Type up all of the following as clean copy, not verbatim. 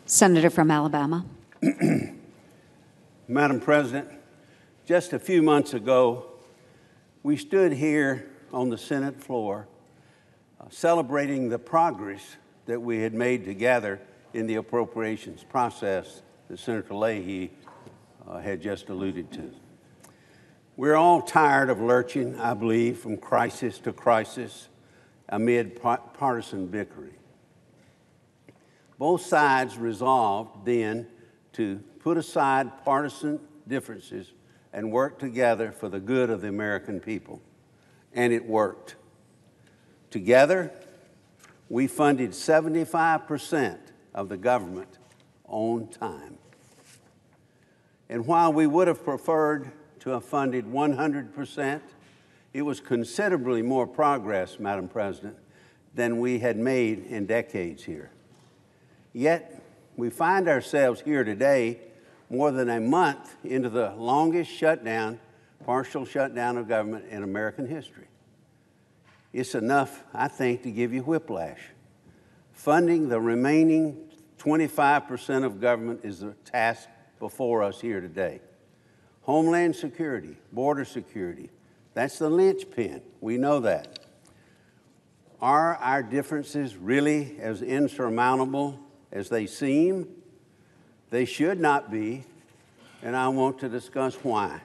Senator from Alabama. Madam President, just a few months ago, we stood here on the Senate floor celebrating the progress that we had made together in the appropriations process that Senator Leahy had just alluded to. We're all tired of lurching, I believe, from crisis to crisis amid partisan bickering. Both sides resolved then to put aside partisan differences and work together for the good of the American people. And it worked. Together, we funded 75% of the government on time. And while we would have preferred to have funded 100%, it was considerably more progress, Madam President, than we had made in decades here. Yet, we find ourselves here today more than a month into the longest shutdown, partial shutdown of government in American history. It's enough, I think, to give you whiplash. Funding the remaining 25% of government is the task before us here today. Homeland security, border security, that's the linchpin. We know that. Are our differences really as insurmountable as they seem? They should not be, and I want to discuss why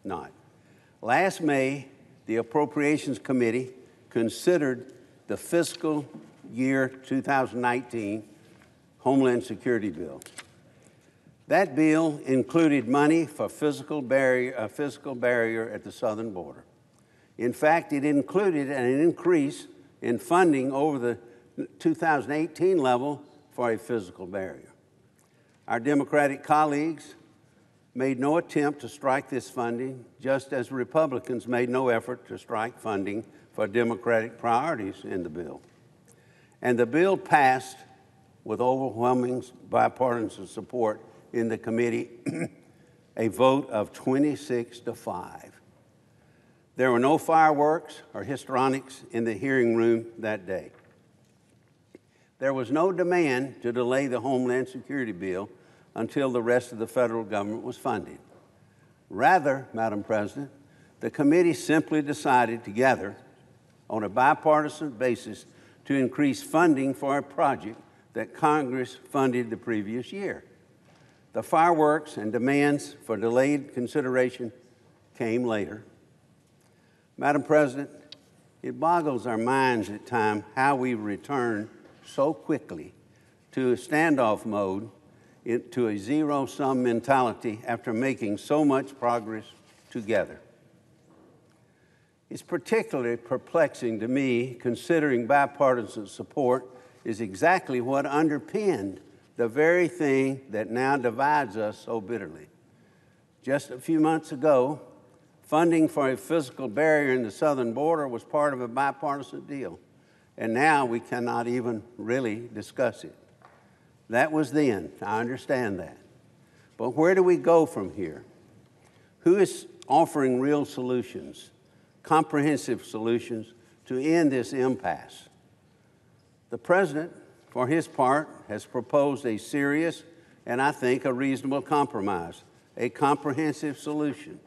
not. Last May, the Appropriations Committee considered the Fiscal Year 2019 Homeland Security Bill. That bill included money for a physical barrier at the southern border. In fact, it included an increase in funding over the 2018 level for a physical barrier. Our Democratic colleagues made no attempt to strike this funding, just as Republicans made no effort to strike funding for Democratic priorities in the bill. And the bill passed with overwhelming bipartisan support in the committee, a vote of 26-5. There were no fireworks or histrionics in the hearing room that day. There was no demand to delay the Homeland Security bill until the rest of the federal government was funded. Rather, Madam President, the committee simply decided together on a bipartisan basis to increase funding for a project that Congress funded the previous year. The fireworks and demands for delayed consideration came later. Madam President, it boggles our minds at times how we return so quickly to a standoff mode, to a zero-sum mentality after making so much progress together. It's particularly perplexing to me, considering bipartisan support is exactly what underpinned the very thing that now divides us so bitterly. Just a few months ago, funding for a physical barrier in the southern border was part of a bipartisan deal, and now we cannot even really discuss it. That was then, I understand that. But where do we go from here? Who is offering real solutions, comprehensive solutions to end this impasse? The President, for his part, has proposed a serious and I think a reasonable compromise, a comprehensive solution.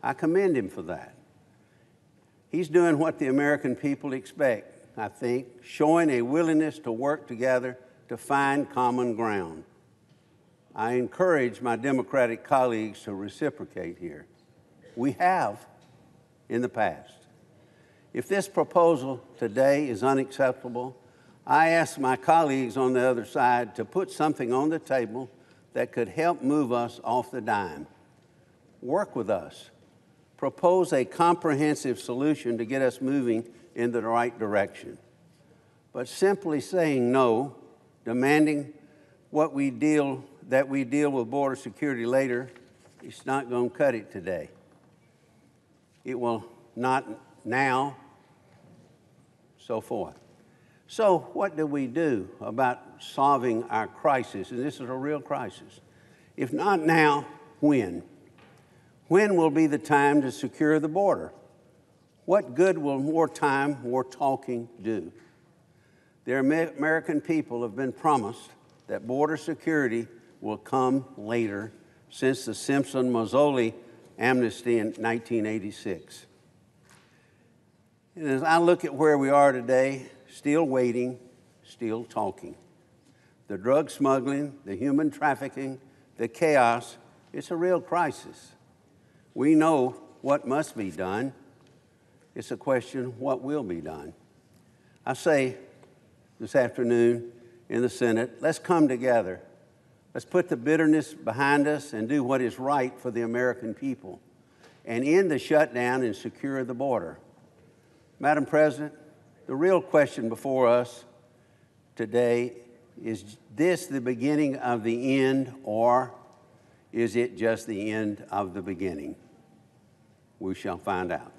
I commend him for that. He's doing what the American people expect, I think, showing a willingness to work together to find common ground. I encourage my Democratic colleagues to reciprocate here. We have in the past. If this proposal today is unacceptable, I ask my colleagues on the other side to put something on the table that could help move us off the dime. Work with us. Propose a comprehensive solution to get us moving in the right direction. But simply saying no, demanding that we deal with border security later, it's not going to cut it today. It will not now, so forth. So what do we do about solving our crisis? And this is a real crisis. If not now, when? When will be the time to secure the border? What good will more time, more talking do? The American people have been promised that border security will come later since the Simpson-Mazzoli amnesty in 1986. And as I look at where we are today, still waiting, still talking. The drug smuggling, the human trafficking, the chaos, it's a real crisis. We know what must be done. It's a question, what will be done? I say this afternoon in the Senate, let's come together. Let's put the bitterness behind us and do what is right for the American people and end the shutdown and secure the border. Madam President, the real question before us today is this the beginning of the end, or is it just the end of the beginning? We shall find out.